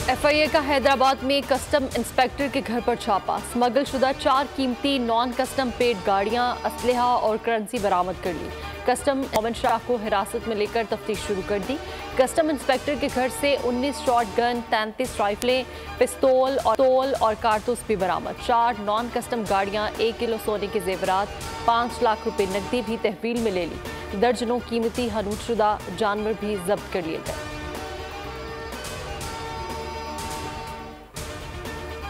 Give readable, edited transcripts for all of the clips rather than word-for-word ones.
FIA का हैदराबाद में custom inspector के घर पर छापा। स्मगलशुदा 4 कीमती नॉन कस्टम पेड गाड़ियां, असलहा और करेंसी बरामद कर ली। कस्टम मोमिन शाह को हिरासत में लेकर तफ्तीश शुरू कर दी। कस्टम इंस्पेक्टर के घर से 19 शॉट गन, 33 राइफलें, पिस्तौल और कारतूस भी बरामद। 4 नॉन कस्टम गाड़ियां, 1 किलो सोने के जेवरात, 5 लाख रुपए नकदी भी तहवील में ले ली। दर्जनों कीमती हनूतशुदा जानवर भी जब्त कर लिए गए।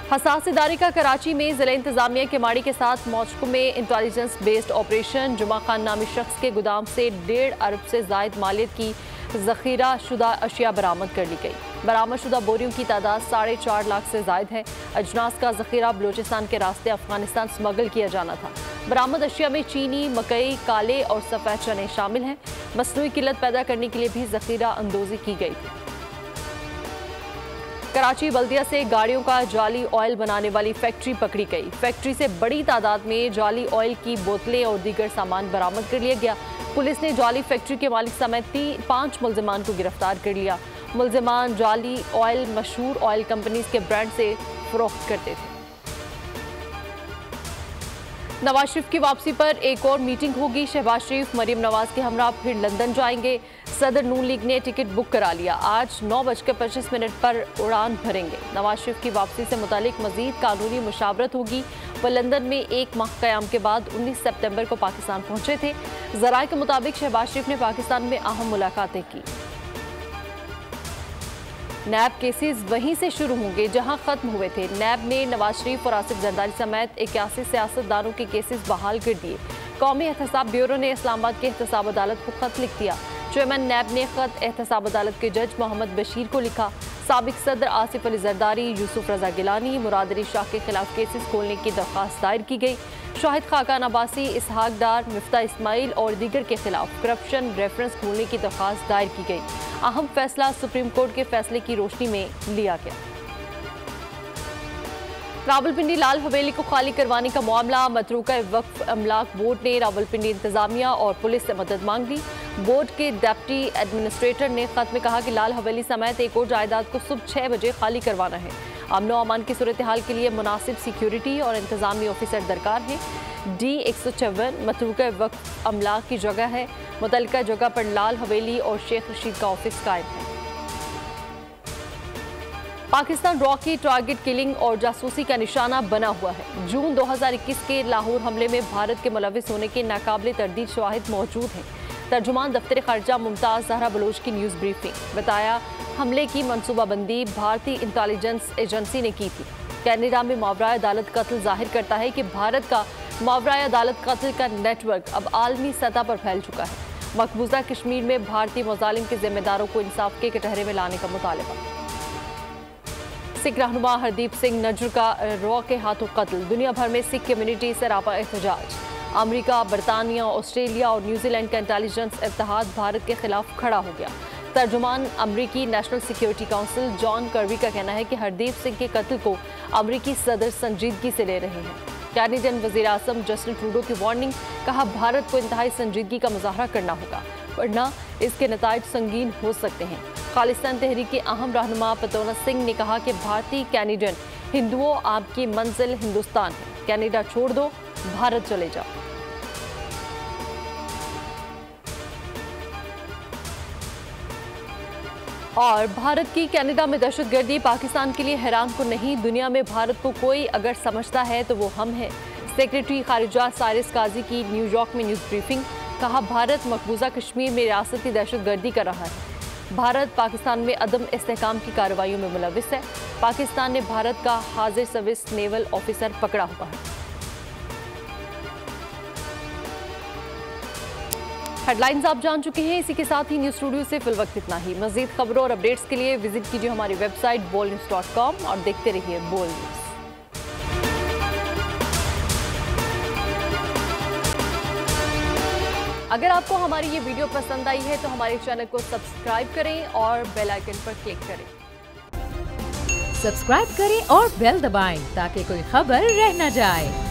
हसास इदारे का कराची में जिला इंतजामिया के माड़ी के साथ मॉस्को में इंटेलिजेंस बेस्ड ऑपरेशन। जुमा खान नामी शख्स के गोदाम से 1.5 अरब से जायद मालियत की जखीरा शुदा अशिया बरामद कर ली गई। बरामद शुदा बोरियों की तादाद 4.5 लाख से जायद है। अजनास का जखीरा बलूचिस्तान के रास्ते अफगानिस्तान स्मगल किया जाना था। बरामद अशिया में चीनी, मकई, काले और सफ़ेद चने शामिल हैं। मसनूई किल्लत पैदा करने के लिए भी जखीरा अंदोजी की गई थी। कराची बल्दिया से गाड़ियों का जाली ऑयल बनाने वाली फैक्ट्री पकड़ी गई। फैक्ट्री से बड़ी तादाद में जाली ऑयल की बोतलें और दीगर सामान बरामद कर लिया गया। पुलिस ने जाली फैक्ट्री के मालिक समेत 5 मुल्जिमान को गिरफ्तार कर लिया। मुल्जिमान जाली ऑयल मशहूर ऑयल कंपनीज के ब्रांड से फरोख्त करते थे। नवाज शरीफ की वापसी पर एक और मीटिंग होगी। शहबाज शरीफ मरीम नवाज के हमरा फिर लंदन जाएंगे। सदर नून लीग ने टिकट बुक करा लिया। आज 9:25 पर उड़ान भरेंगे। नवाज शरीफ की वापसी से मुतालिक मजीद कानूनी मुशावरत होगी। वह लंदन में 1 माह कयाम के बाद 19 सितंबर को पाकिस्तान पहुंचे थे। जराये के मुताबिक शहबाज शरीफ ने पाकिस्तान में अहम मुलाकातें की। नैब केसेस वहीं से शुरू होंगे जहां खत्म हुए थे। नैब ने नवाज शरीफ और आसिफ जरदारी समेत 81 सियासतदानों के केसेस बहाल कर दिए। कौमी एहतसाब ब्यूरो ने इस्लामाबाद के एहतसाब अदालत को खत लिख दिया। चेयरमैन नैब ने खत एहतसाब अदालत के जज मोहम्मद बशीर को लिखा। साबिक सदर आसिफ अली जरदारी, यूसुफ रजा गिलानी, मुराद अली शाह के खिलाफ केसेस खोलने की दरख्वास्त दायर की गई। शाहिद खाकान अब्बासी, इसहाक डार, मिफ्ता इस्माइल और दीगर के खिलाफ करप्शन रेफरेंस खोलने की दरख्वास्त दायर की गई। अहम फैसला सुप्रीम कोर्ट के फैसले की रोशनी में लिया गया। रावलपिंडी लाल हवेली को खाली करवाने का मामला। मतरूका वक्फ अमलाक बोर्ड ने रावलपिंडी इंतजामिया और पुलिस से मदद मांग ली। बोर्ड के डिप्टी एडमिनिस्ट्रेटर ने खत में कहा कि लाल हवेली समेत एक और जायदाद को सुबह 6 बजे खाली करवाना है। अमन व अमान की सूरत हाल के लिए मुनासिब सिक्योरिटी और इंतजामी ऑफिसर दरकार है। D154 मतरूका वक्फ अमलाक की जगह है। मुतल्लिका जगह पर लाल हवेली और शेख रशीद का ऑफिस कायम है। पाकिस्तान रॉकी टारगेट किलिंग और जासूसी का निशाना बना हुआ है। जून 2021 के लाहौर हमले में भारत के मुलविस होने के नाकाबिले तरदीद शवाहिद मौजूद हैं। तर्जुमान दफ्तर खारजा मुमताज जहरा बलोच की न्यूज़ ब्रीफिंग बताया, हमले की मनसूबाबंदी भारतीय इंटेलिजेंस एजेंसी ने की थी। कनाडा में मावराए अदालत कत्ल जाहिर करता है कि भारत का मावराए अदालत कत्ल का नेटवर्क अब आलमी सतह पर फैल चुका है। मकबूजा कश्मीर में भारतीय मुजालिम के जिम्मेदारों को इंसाफ के कटहरे में लाने का मुतालबा। सिख रहनुमा हरदीप सिंह नजर का रॉ के हाथों कत्ल। दुनिया भर में सिख कम्युनिटी सरापा एहतजाज। अमेरिका, बरतानिया, ऑस्ट्रेलिया और न्यूजीलैंड का इंटेलिजेंस इत्तेहाद भारत के खिलाफ खड़ा हो गया। तर्जुमान अमरीकी national security council John Kirby का कहना है कि हरदीप सिंह के कत्ल को अमरीकी सदर संजीदगी से ले रहे हैं। कैनेडियन वज़ीर आज़म जस्टिन ट्रूडो की वार्निंग, कहा भारत को इंतहाई संजीदगी का मुजाहरा करना होगा वरना इसके नताइज संगीन हो सकते हैं। खालिस्तान तहरीक के अहम रहनुमा पतौना सिंह ने कहा कि भारतीय कैनेडियन हिंदुओं, आपकी मंजिल हिंदुस्तान है। कैनेडा छोड़ दो, भारत चले जाओ। और भारत की कनाडा में दहशतगर्दी पाकिस्तान के लिए हैरान को नहीं, दुनिया में भारत को कोई अगर समझता है तो वो हम हैं। सेक्रेटरी खारिजा साइरस काजी की न्यूयॉर्क में न्यूज़ ब्रीफिंग, कहा भारत मकबूजा कश्मीर में रियासती दहशतगर्दी कर रहा है। भारत पाकिस्तान में अदम इस्तेहकाम की कार्रवाइयों में मुलविस है। पाकिस्तान ने भारत का हाजिर सर्विस नेवल ऑफिसर पकड़ा हुआ है। हेडलाइंस आप जान चुके हैं। इसी के साथ ही न्यूज़ स्टूडियो से फिल वक्त इतना ही। मजीद खबरों और अपडेट्स के लिए विजिट कीजिए हमारी वेबसाइट bolnews.com और देखते रहिए बोल न्यूज़। अगर आपको हमारी ये वीडियो पसंद आई है तो हमारे चैनल को सब्सक्राइब करें और बेल आइकन पर क्लिक करें। सब्सक्राइब करें और बेल दबाएं ताकि कोई खबर रह न जाए।